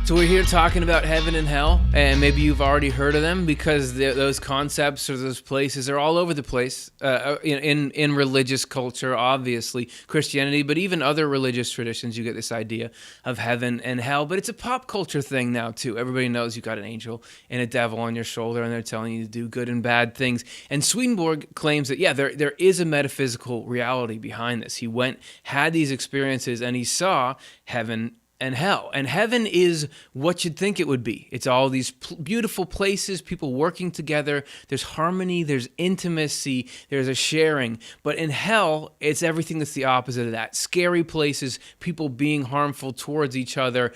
So we're here talking about heaven and hell, and maybe you've already heard of them because those concepts or those places are all over the place in religious culture, obviously, Christianity, but even other religious traditions, you get this idea of heaven and hell. But it's a pop culture thing now, too. Everybody knows you got an angel and a devil on your shoulder, and they're telling you to do good and bad things. And Swedenborg claims that, there is a metaphysical reality behind this. He had these experiences, and he saw heaven and hell. And heaven is what you'd think it would be. It's all these beautiful places, people working together. There's harmony, there's intimacy, there's a sharing. But in hell, it's everything that's the opposite of that. Scary places, people being harmful towards each other,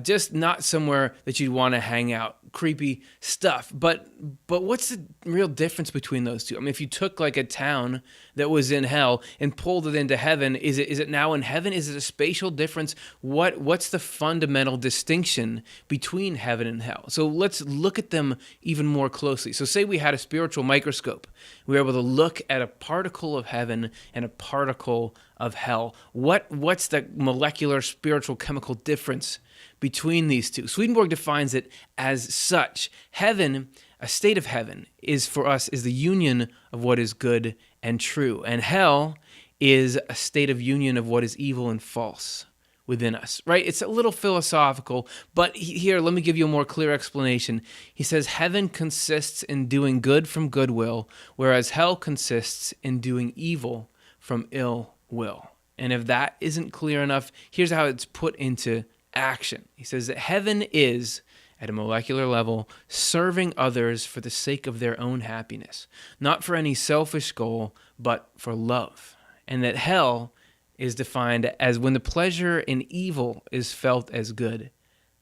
just not somewhere that you'd want to hang out. Creepy stuff. But what's the real difference between those two? I mean, if you took like a town that was in hell and pulled it into heaven, is it now in heaven? Is it a spatial difference? What's the fundamental distinction between heaven and hell? So let's look at them even more closely. So say we had a spiritual microscope. We were able to look at a particle of heaven and a particle of hell. What's the molecular, spiritual, chemical difference between these two? Swedenborg defines it as such. Heaven, a state of heaven, is the union of what is good and true. And hell is a state of union of what is evil and false within us, right? It's a little philosophical, but here, let me give you a more clear explanation. He says heaven consists in doing good from goodwill, whereas hell consists in doing evil from ill will. And if that isn't clear enough, here's how it's put into action. He says that heaven is, at a molecular level, serving others for the sake of their own happiness, not for any selfish goal, but for love. And that hell is defined as when the pleasure in evil is felt as good.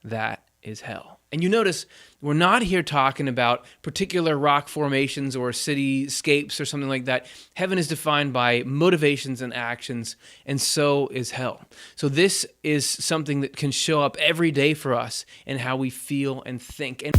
That is hell. And you notice we're not here talking about particular rock formations or cityscapes or something like that. Heaven is defined by motivations and actions, and so is hell. So this is something that can show up every day for us in how we feel and think. And